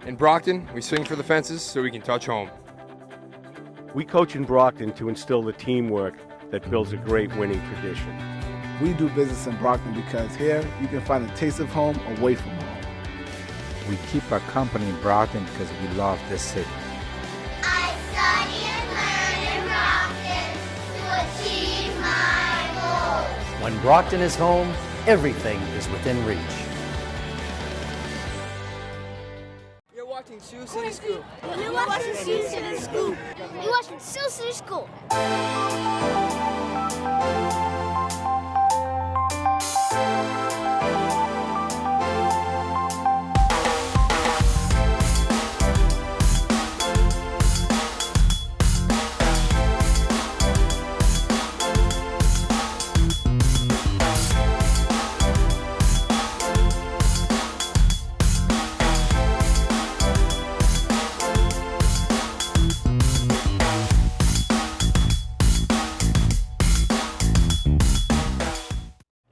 In Brockton, we swing for the fences so we can touch home. We coach in Brockton to instill the teamwork that builds a great winning tradition. We do business in Brockton because here you can find a taste of home away from home. We keep our company in Brockton because we love this city. I study and learn in Brockton to achieve my goals. When Brockton is home, everything is within reach. You're watching Sioux City Scoop. You're watching Sioux City Scoop. You're watching Sioux City Scoop.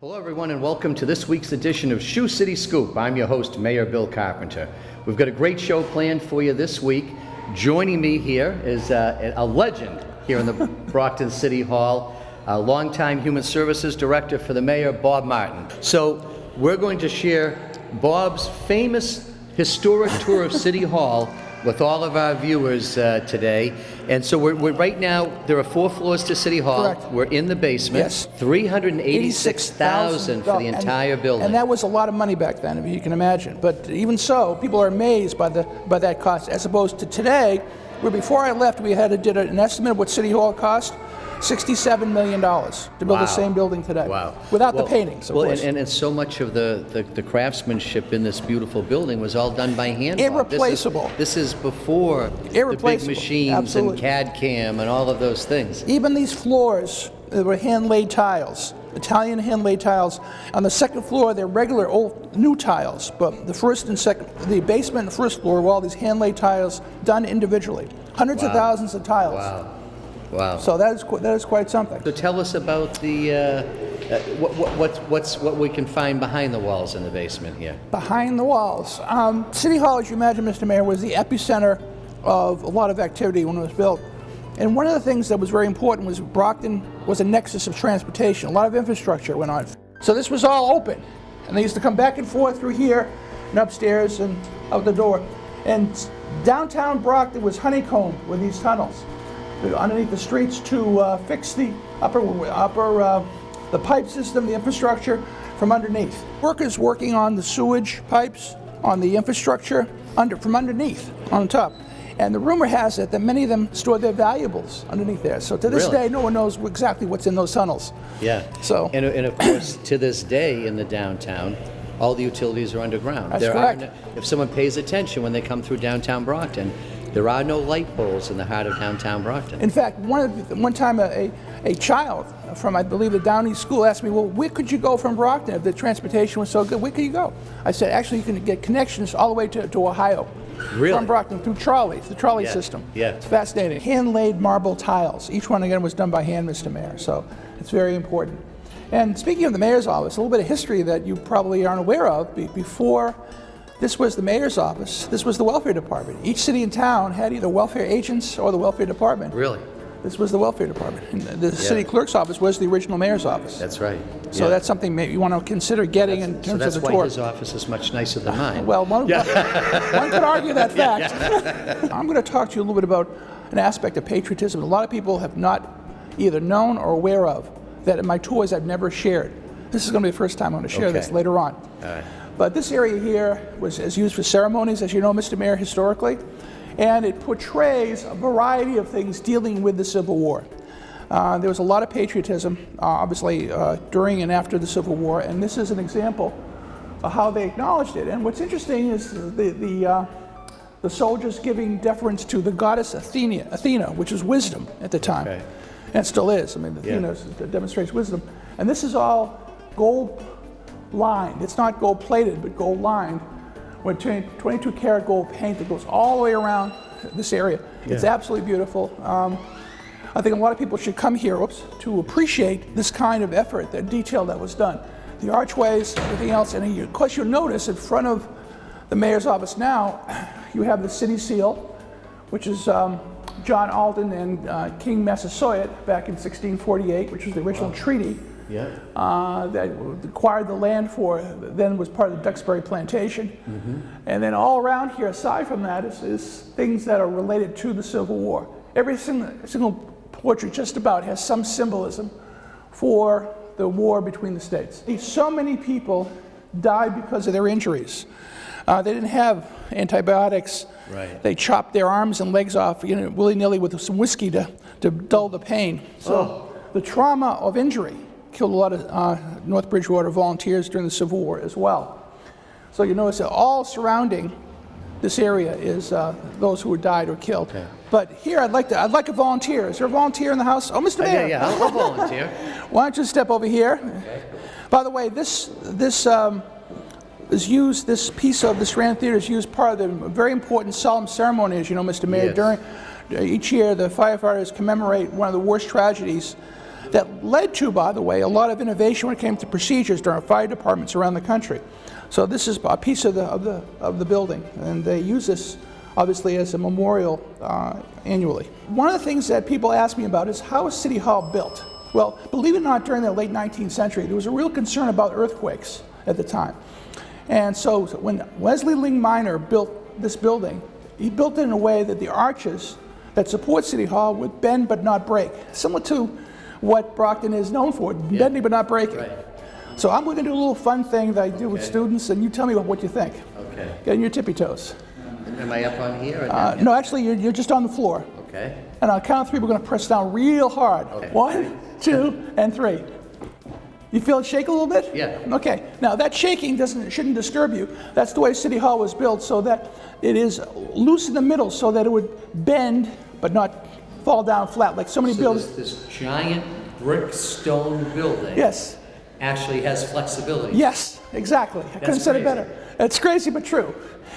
Hello, everyone, and welcome to this week's edition of Sioux City Scoop. I'm your host, Mayor Bill Carpenter. We've got a great show planned for you this week. Joining me here is a legend here in the Brockton City Hall, a longtime Human Services Director for the Mayor, Bob Martin. So we're going to share Bob's famous historic tour of City Hall with all of our viewers today. And so we're right now, there are 4 floors to City Hall. Correct. We're in the basement. Yes. $386,000 for the entire building. And that was a lot of money back then, if you can imagine. But even so, people are amazed by that cost, as opposed to today, where before I left, we did an estimate of what City Hall cost. $67 million to build the same building today. Wow. Without the paintings, of course. And so much of the craftsmanship in this beautiful building was all done by hand. Bob. Irreplaceable. This is before the big Irreplaceable. machines Absolutely. and CAD/CAM and all of those things. Even these floors, they were hand-laid tiles, Italian hand-laid tiles. On the second floor, they're regular old new tiles, but the first and second, the basement and first floor were all these hand-laid tiles done individually. Hundreds of thousands of tiles. Wow. So that is quite something. So tell us about the what we can find behind the walls in the basement here. Behind the walls, City Hall, as you imagine, Mr. Mayor, was the epicenter of a lot of activity when it was built. And one of the things that was very important was Brockton was a nexus of transportation. A lot of infrastructure went on. So this was all open. And they used to come back and forth through here and upstairs and out the door. And downtown Brockton was honeycombed with these tunnels underneath the streets to fix the the pipe system, the infrastructure from underneath. Workers working on the sewage pipes, on the infrastructure from underneath, on top. And the rumor has it that many of them stored their valuables underneath there. So to this day, no one knows exactly what's in those tunnels. Yeah. So. And of course, to this day in the downtown, all the utilities are underground. That's correct. If someone pays attention when they come through downtown Brockton, there are no light poles in the heart of downtown Brockton. In fact, one time a child from, I believe, the Downey School asked me, well, where could you go from Brockton if the transportation was so good? Where could you go? I said, actually, you can get connections all the way to Ohio. Really? From Brockton, through trolleys, the trolley system. Yeah. It's fascinating. Hand-laid marble tiles. Each one, again, was done by hand, Mr. Mayor, so it's very important. And speaking of the mayor's office, a little bit of history that you probably aren't aware of. Before this was the mayor's office, this was the welfare department. Each city and town had either welfare agents or the welfare department. Really? This was the welfare department. And the city clerk's office was the original mayor's office. That's right. So that's something maybe you want to consider getting in terms of the tour. So that's why his office is much nicer than mine. Well, one could argue that fact. I'm going to talk to you a little bit about an aspect of patriotism a lot of people have not either known or aware of, that in my tours I've never shared. This is going to be the first time I'm going to share this later on. All right. But this area here is used for ceremonies, as you know, Mr. Mayor, historically, and it portrays a variety of things dealing with the Civil War. There was a lot of patriotism, obviously, during and after the Civil War, and this is an example of how they acknowledged it. And what's interesting is the soldiers giving deference to the goddess Athena, which was wisdom at the time, and it still is. I mean, Athena demonstrates wisdom. And this is all gold lined. It's not gold plated, but gold lined with 22 karat gold paint that goes all the way around this area. It's absolutely beautiful. I think a lot of people should come here to appreciate this kind of effort, the detail that was done. The archways, everything else, and of course you'll notice in front of the mayor's office now, you have the city seal, which is John Alden and King Massasoit back in 1648, which was the original treaty that acquired the land for, then was part of the Duxbury Plantation. And then all around here, aside from that, is things that are related to the Civil War. Every single portrait just about has some symbolism for the war between the states. So many people died because of their injuries. They didn't have antibiotics. Right. They chopped their arms and legs off, willy-nilly with some whiskey to dull the pain. So the trauma of injury killed a lot of North Bridgewater volunteers during the Civil War as well. So you notice that all surrounding this area is those who had died or killed. Okay. But here I'd like a volunteer. Is there a volunteer in the house? Oh, Mr. Mayor. Yeah, I'll volunteer. Why don't you step over here? Okay. By the way, this piece of the Strand Theater is used part of the very important solemn ceremony, as you know, Mr. Mayor. Yes. During each year, the firefighters commemorate one of the worst tragedies that led to, by the way, a lot of innovation when it came to procedures during fire departments around the country. So this is a piece of the building, and they use this obviously as a memorial annually. One of the things that people ask me about is how is City Hall built? Well, believe it or not, during the late 19th century, there was a real concern about earthquakes at the time. And so when Wesley Ling Minor built this building, he built it in a way that the arches that support City Hall would bend but not break, similar to what Brockton is known for, bending but not breaking. Right. So I'm going to do a little fun thing that I do with students, and you tell me what you think. Okay. Get on your tippy toes. Am I up on here? Or No, actually, you're just on the floor. Okay. And on the count of three, we're going to press down real hard. Okay. 1, 2, and 3. You feel it shake a little bit? Yeah. Okay. Now that shaking shouldn't disturb you. That's the way City Hall was built, so that it is loose in the middle, so that it would bend but not fall down flat like so many buildings. This giant brick stone building. Yes. Actually has flexibility. Yes, exactly. I couldn't have said it better. It's crazy but true.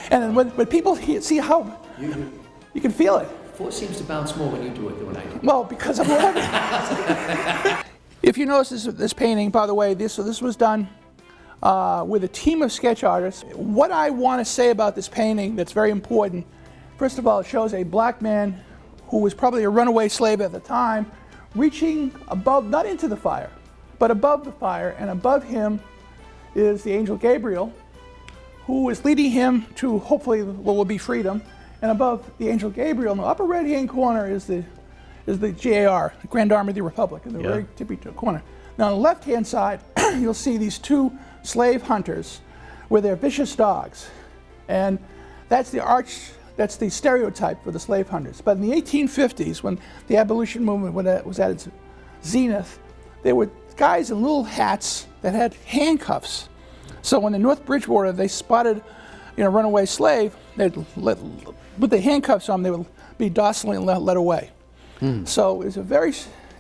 And then when people see how you can feel it. 4 seems to bounce more when you do it than when I do. Well, because I'm learning. If you notice this painting, by the way, this was done with a team of sketch artists. What I want to say about this painting that's very important, first of all, it shows a black man who was probably a runaway slave at the time, reaching above, not into the fire, but above the fire, and above him is the angel Gabriel, who is leading him to hopefully what will be freedom. And above the angel Gabriel, in the upper right-hand corner is the GAR, the Grand Army of the Republic, in the very tippy corner. Now on the left-hand side, you'll see these 2 slave hunters with their vicious dogs. And that's the stereotype for the slave hunters. But in the 1850s, when the abolition movement was at its zenith, there were guys in little hats that had handcuffs. So when in North Bridgewater they spotted a runaway slave, they'd put the handcuffs on, they would be docilely led away. So it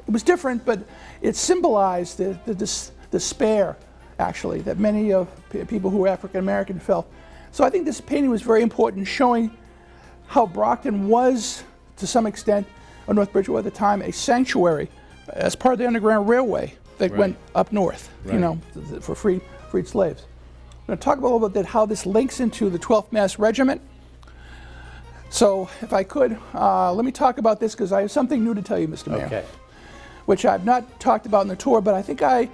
was different, but it symbolized the despair, actually, that many of people who were African American felt. So I think this painting was very important, showing how Brockton was, to some extent, or North Bridgewater at the time, a sanctuary as part of the Underground Railway that went up north, for freed slaves. I'm going to talk a little bit how this links into the 12th Mass Regiment. So if I could, let me talk about this because I have something new to tell you, Mr. Mayor, which I've not talked about in the tour, but I think I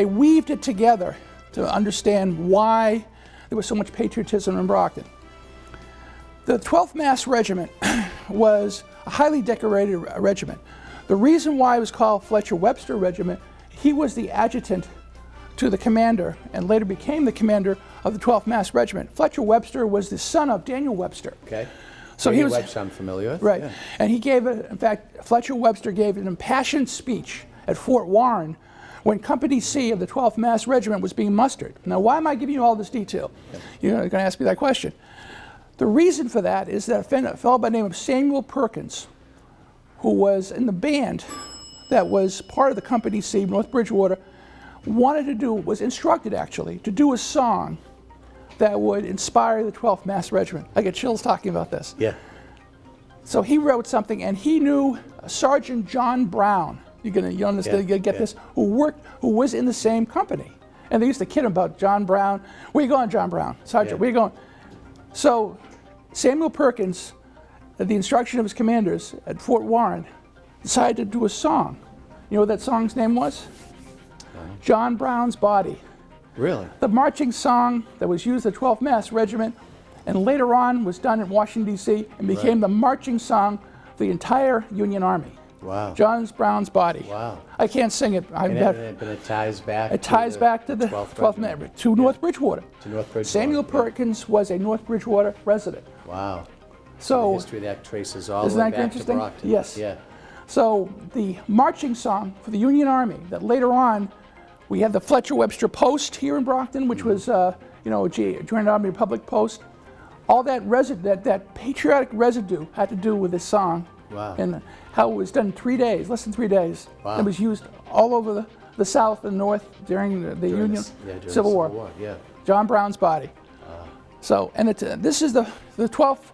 weaved it together to understand why there was so much patriotism in Brockton. The 12th Mass Regiment was a highly decorated regiment. The reason why it was called Fletcher Webster Regiment, he was the adjutant to the commander and later became the commander of the 12th Mass Regiment. Fletcher Webster was the son of Daniel Webster. Okay. So he was Webster I'm familiar with. Right. Yeah. And he gave in fact, Fletcher Webster gave an impassioned speech at Fort Warren when Company C of the 12th Mass Regiment was being mustered. Now, why am I giving you all this detail? You're going to ask me that question. The reason for that is that a fellow by the name of Samuel Perkins, who was in the band that was part of the Company C, North Bridgewater, was instructed actually to do a song that would inspire the 12th Mass Regiment. I get chills talking about this. Yeah. So he wrote something, and he knew Sergeant John Brown. You understand? You get this? Who was in the same company, and they used to kid him about John Brown. Where you going, John Brown? Sergeant, where you going? So Samuel Perkins, at the instruction of his commanders at Fort Warren, decided to do a song. You know what that song's name was? John Brown's Body. Really? The marching song that was used at the 12th Mass Regiment and later on was done in Washington, D.C. and became the marching song of the entire Union Army. Wow. John Brown's Body. Wow. I can't sing it. But it ties back. It ties back to the 12th Mass, to North Bridgewater. To North Bridgewater. Samuel Perkins was a North Bridgewater resident. Wow. So the history of that traces all the isn't way that back to interesting? Brockton. Yes. Yeah. So the marching song for the Union Army that later on, we had the Fletcher Webster Post here in Brockton, which was, a Joint Army Republic post. All that that patriotic residue had to do with this song. Wow. And how it was done in 3 days, less than 3 days. Wow. It was used all over the South and North during the Union Civil War. Yeah. John Brown's Body. So, and this is the 12th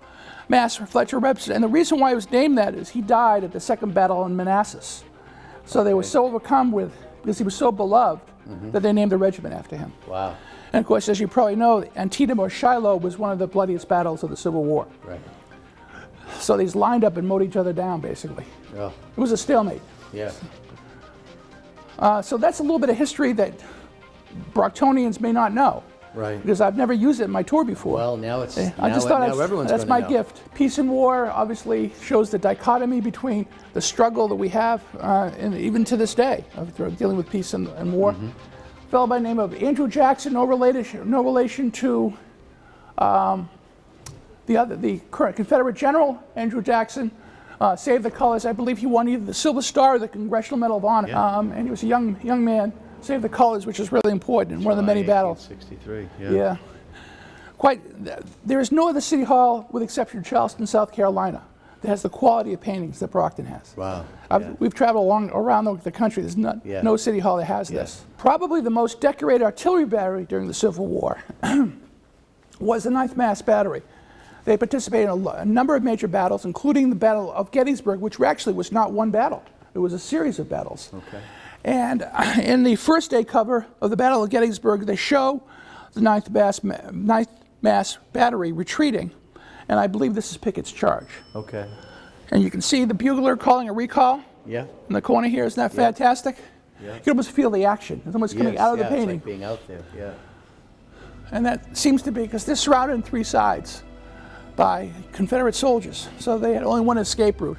Mass for Fletcher Webster. And the reason why it was named that is he died at the Second Battle in Manassas. So they were so overcome because he was so beloved that they named the regiment after him. Wow. And of course, as you probably know, Antietam or Shiloh was one of the bloodiest battles of the Civil War. Right. So these lined up and mowed each other down, basically. Oh. It was a stalemate. Yeah. So that's a little bit of history that Brocktonians may not know. Right. Because I've never used it in my tour before. Well, now it's I just thought everyone's that's gonna my know. gift. Peace and war obviously shows the dichotomy between the struggle that we have, and even to this day, of dealing with peace and war. A fellow by the name of Andrew Jackson, no relation to the current Confederate General Andrew Jackson. Saved the colors. I believe he won either the Silver Star or the Congressional Medal of Honor. Yeah. And he was a young man. Saved the colors, which is really important in one of the many battles. 1863. Yeah. There is no other city hall, with the exception of Charleston, South Carolina, that has the quality of paintings that Brockton has. Wow. We've traveled around the country. There's no city hall that has this. Probably the most decorated artillery battery during the Civil War was the 9th Mass Battery. They participated in a number of major battles, including the Battle of Gettysburg, which actually was not one battle. It was a series of battles. Okay. And in the first day cover of the Battle of Gettysburg, they show the 9th Mass Battery retreating, and I believe this is Pickett's charge. Okay. And you can see the bugler calling a recall Yeah. in the corner here. Isn't that fantastic? Yeah. You can almost feel the action. It's almost coming out of the painting. It's like being out there. Yeah. And that seems to be because they're surrounded on 3 sides by Confederate soldiers, so they had only one escape route.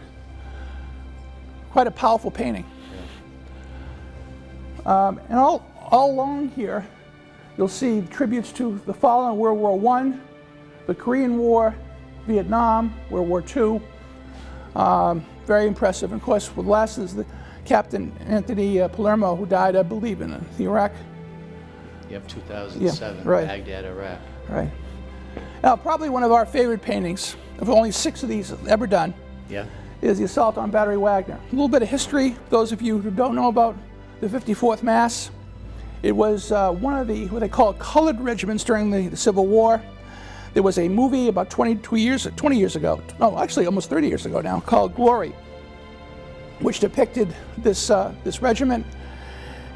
Quite a powerful painting. And all along here, you'll see tributes to the fallen of World War I, the Korean War, Vietnam, World War II. Very impressive. And of course, the last is the Captain Anthony Palermo, who died, I believe, in the Iraq. Yep, 2007, Yeah, right. Baghdad, Iraq. Right. Now, probably one of our favorite paintings, of only 6 of these ever done, Yeah. is the Assault on Battery Wagner. A little bit of history, those of you who don't know about the 54th Mass. It was one of the, what they call colored regiments during the Civil War. There was a movie about 20 years ago, no, actually almost 30 years ago now, called Glory, which depicted this regiment.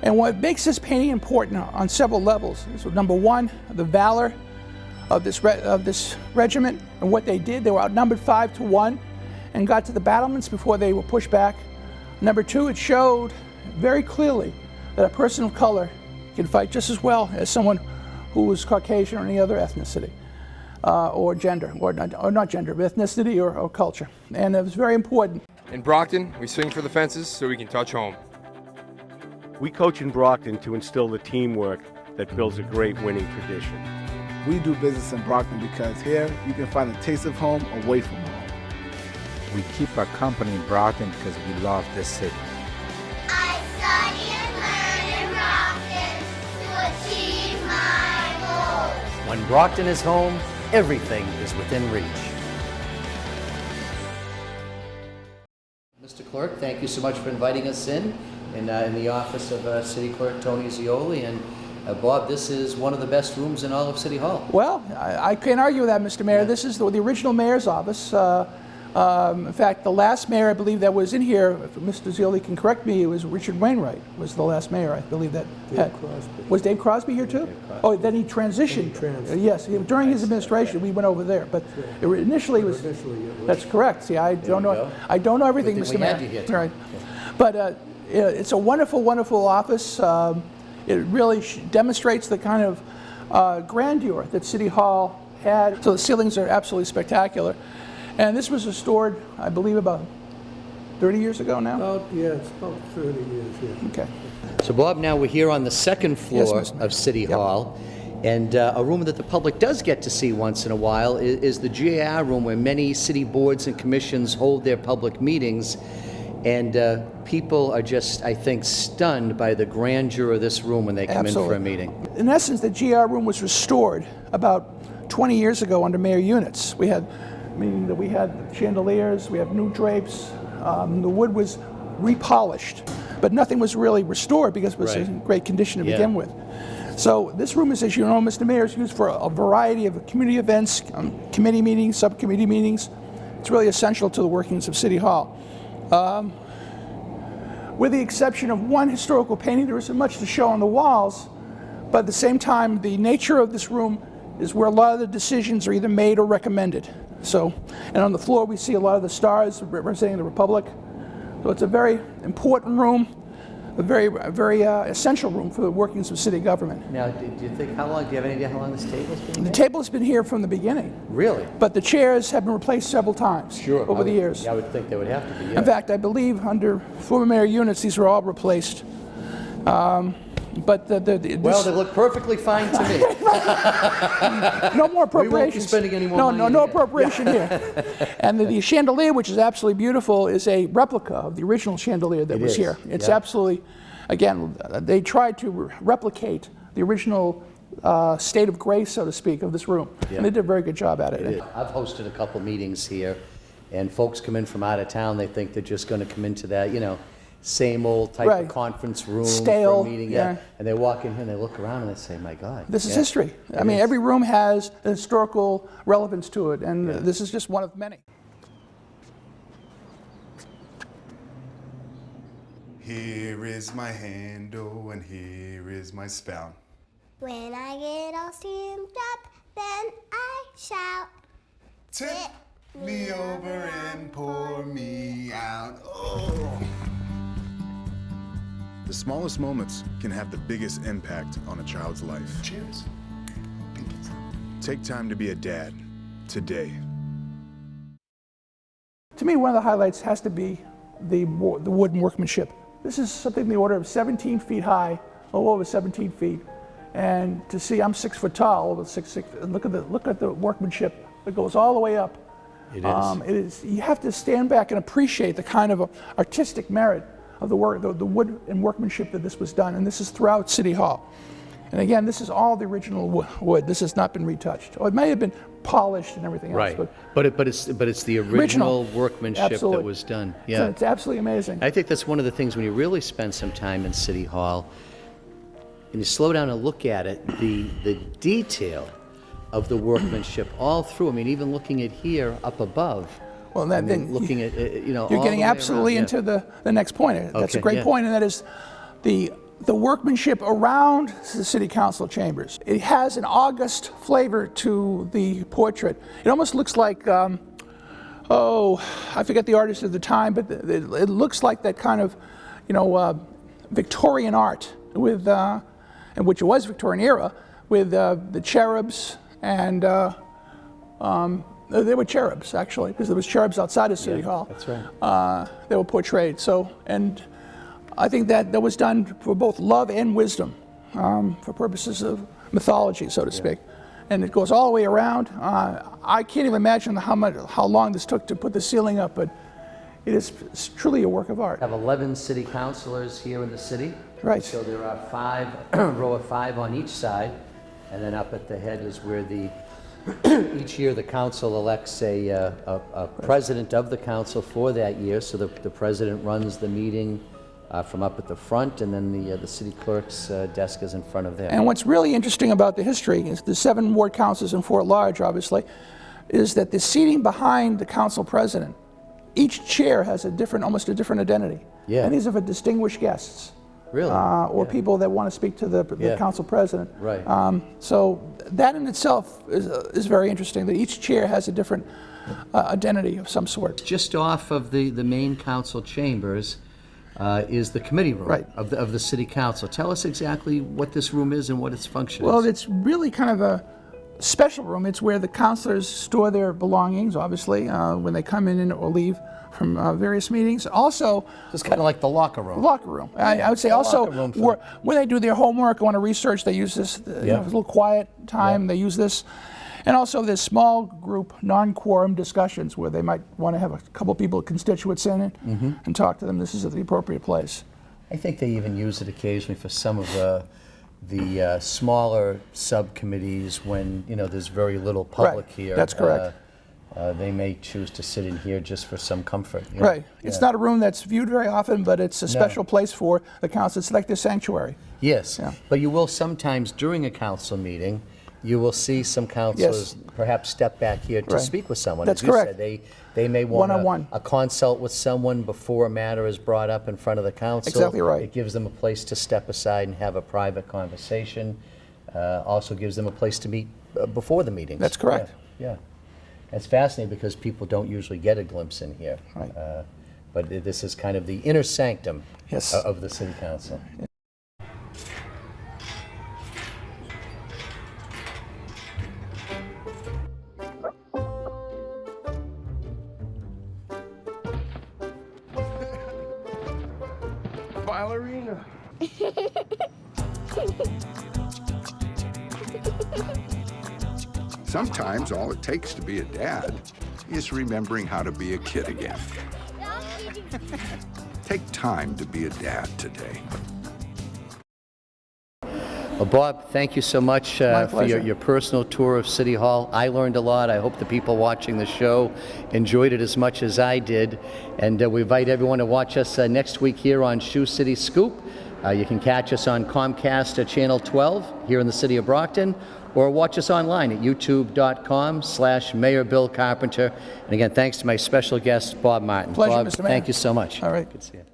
And what makes this painting important on several levels is, number one, the valor of this regiment and what they did. They were outnumbered 5-1 and got to the battlements before they were pushed back. Number two, it showed very clearly that a person of color can fight just as well as someone who was Caucasian or any other ethnicity or gender, or not gender, but ethnicity or culture. And it was very important. In Brockton, we swing for the fences so we can touch home. We coach in Brockton to instill the teamwork that builds a great winning tradition. We do business in Brockton because here you can find a taste of home away from home. We keep our company in Brockton because we love this city. I study and learn in Brockton to achieve my goals. When Brockton is home, everything is within reach. Mr. Clerk, thank you so much for inviting us in the office of City Clerk Tony Zioli. And Bob, this is one of the best rooms in all of City Hall. Well, I can't argue with that, Mr. Mayor. This is the original mayor's office. In fact, the last mayor I believe that was in here, if Mr. Zioli can correct me, it was Richard Wainwright was the last mayor I believe that had. Was Dave Crosby here too? Oh, then he transitioned. Yes, during his administration we went over there, but initially it was. That's correct. See, I don't know. I don't know everything, Good thing Mr. we Mayor. had you here. Right. But it's a wonderful, wonderful office. It really demonstrates the kind of grandeur that City Hall had. So the ceilings are absolutely spectacular. And this was restored, I believe, about 30 years ago now? It's about 30 years, yeah. Okay. So Bob, now we're here on the second floor Mr. Mayor. of City Yep. Hall, and a room that the public does get to see once in a while is the GAR room, where many city boards and commissions hold their public meetings, and people are just, I think, stunned by the grandeur of this room when they come in for a meeting. In essence, the GR room was restored about 20 years ago under Mayor Units. We had, meaning that we had chandeliers, we have new drapes, the wood was repolished, but nothing was really restored because it was in great condition to begin with. So this room is, as you know, Mr. Mayor, is used for a variety of community events, committee meetings, subcommittee meetings. It's really essential to the workings of City Hall. With the exception of one historical painting, there isn't much to show on the walls, but at the same time, the nature of this room is where a lot of the decisions are either made or recommended. So, and on the floor we see a lot of the stars representing the Republic. So it's a very important room, a very essential room for the workings of city government. Now, do you think, do you have any idea how long this table's been The there? table has been here from the beginning, Really? but the chairs have been replaced several times over the years. I would think they would have to be, yeah. In fact, I believe under former Mayor Units, these were all replaced. But Well, they look perfectly fine to me. no more appropriations. We won't be spending any more money No here. appropriation here. And the chandelier, which is absolutely beautiful, is a replica of the original chandelier that was here. It's absolutely, again, they tried to replicate the original state of grace, so to speak, of this room. And they did a very good job at it. I've hosted a couple meetings here, and folks come in from out of town, they think they're just going to come into that, same old type of conference room Stale, for a meeting. yeah. And they walk in here and they look around and they say, my God. This is history. I mean, every room has a historical relevance to it, and this is just one of many. Here is my handle and here is my spout. When I get all steamed up, then I shout. Tip me over and pour me out. Oh. The smallest moments can have the biggest impact on a child's life. Cheers. Take time to be a dad today. To me, one of the highlights has to be the wooden workmanship. This is something in the order of 17 feet high, a little over 17 feet. And to see, I'm 6 foot tall, over 6'6", and look at the workmanship. It goes all the way up. It is. It is. You have to stand back and appreciate the kind of artistic merit of the work, the wood and workmanship that this was done, and this is throughout City Hall. And again, this is all the original wood. This has not been retouched. Or it may have been polished and everything else. Right, but it's the original workmanship that was done. Yeah, so it's absolutely amazing. I think that's one of the things when you really spend some time in City Hall, and you slow down and look at it, the detail of the workmanship all through. I mean, even looking at here up above. Well, then looking at you're getting absolutely into the next point. That's a great point, and that is the workmanship around the City Council chambers. It has an august flavor to the portrait. It almost looks like, I forget the artist at the time, but it looks like that kind of, Victorian art with, and which was Victorian era, with the cherubs and. They were cherubs, actually, because there was cherubs outside of City Hall. That's right. They were portrayed. So, and I think that was done for both love and wisdom, for purposes of mythology, so to speak. And it goes all the way around. I can't even imagine how long this took to put the ceiling up, but it is truly a work of art. We have 11 city councilors here in the city. Right. So there are a row of 5 on each side, and then up at the head is where each year the council elects a president of the council for that year. So the president runs the meeting from up at the front, and then the city clerk's desk is in front of there. And what's really interesting about the history is the 7 ward councils in Fort Large, obviously, is that the seating behind the council president, each chair has a different, almost a different identity. Yeah. And these are for distinguished guests. Really? Or people that want to speak to the council president. Right. So that in itself is very interesting, that each chair has a different identity of some sort. Just off of the main council chambers is the committee room Right. of the city council. Tell us exactly what this room is and what its function Well, is. it's really kind of a special room. It's where the councilors store their belongings, obviously, when they come in or leave from various meetings. Also, It's kind of like the locker room. locker room. I would say also locker room for when they do their homework, want to research, they use this. You know, a little quiet time, they use this. And also there's small group, non-quorum discussions where they might want to have a couple people, constituents in it, and talk to them. This is the appropriate place. I think they even use it occasionally for some of the smaller subcommittees when, you know, there's very little public Right. here. That's correct. They may choose to sit in here just for some comfort. You know? Right. It's not a room that's viewed very often, but it's a special place for the council. It's like their sanctuary. Yes, Yeah. but you will sometimes during a council meeting, you will see some councilors perhaps step back here to Right. speak with someone. That's As you correct. said, they may want One-on-one. a consult with someone before a matter is brought up in front of the council. Exactly right. It gives them a place to step aside and have a private conversation. Also gives them a place to meet before the meetings. That's correct. Yeah. It's fascinating because people don't usually get a glimpse in here. Right. But this is kind of the inner sanctum Yes. of the city council. Ballerina. Sometimes all it takes to be a dad is remembering how to be a kid again. Take time to be a dad today. Well, Bob, thank you so much for pleasure. your personal tour of City Hall. I learned a lot. I hope the people watching the show enjoyed it as much as I did. And we invite everyone to watch us next week here on Shoe City Scoop. You can catch us on Comcast Channel 12 here in the city of Brockton, or watch us online at youtube.com/Mayor Bill Carpenter. And again, thanks to my special guest, Bob Martin. Pleasure, Bob, Mr. Mayor. thank you so much. All right. Good to see you.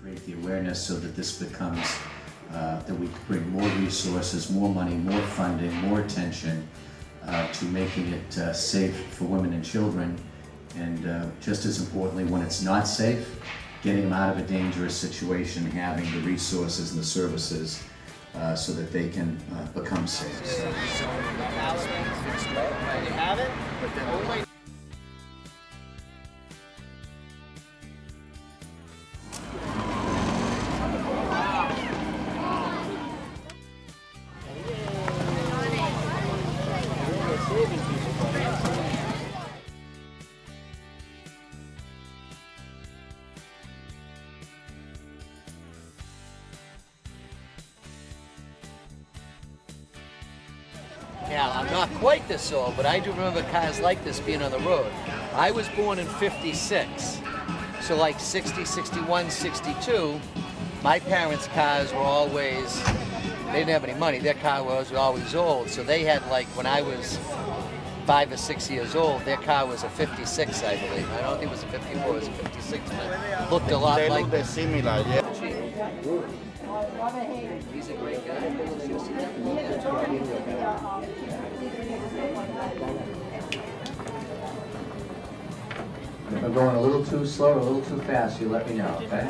Create the awareness so that this becomes, that we bring more resources, more money, more funding, more attention to making it safe for women and children. And just as importantly, when it's not safe, getting them out of a dangerous situation, having the resources and the services so that they can become safe. So. Now, I'm not quite this old, but I do remember cars like this being on the road. I was born in '56, so like 60, 61, 62, my parents' cars were always, they didn't have any money, their car was always old, so they had like, when I was 5 or 6 years old, their car was a '56, I believe. I don't think it was a '54, it was a '56, but it looked a lot like... They look similar, yeah. He's a great guy. If I'm going a little too slow or a little too fast, you let me know, okay?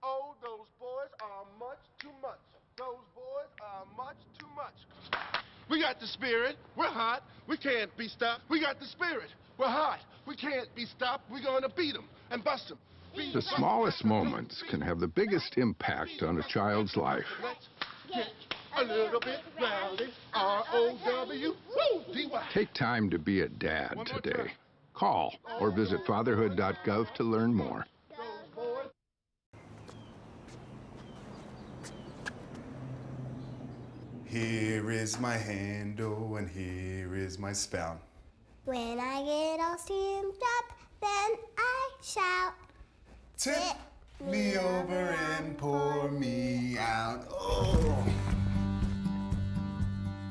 Oh, those boys are much too much. Those boys are much too much. We got the spirit. We're hot. We can't be stopped. We got the spirit. We're hot. We can't be stopped. We're gonna beat them and bust them. The smallest moments can have the biggest impact on a child's life. Let's get a little bit rowdy. R-O-W-D-Y. Take time to be a dad today. Call or visit fatherhood.gov to learn more. Here is my handle and here is my spout. When I get all steamed up, then I shout. Tip me over and pour me out. Oh.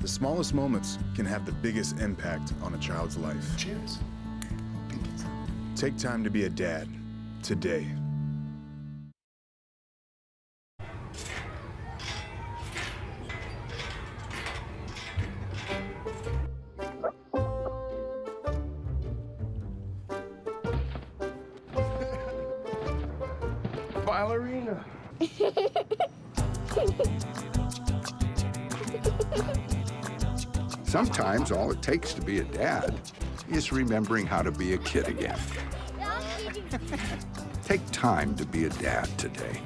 The smallest moments can have the biggest impact on a child's life. Cheers. Take time to be a dad today. Ballerina. Sometimes all it takes to be a dad is remembering how to be a kid again. Take time to be a dad today.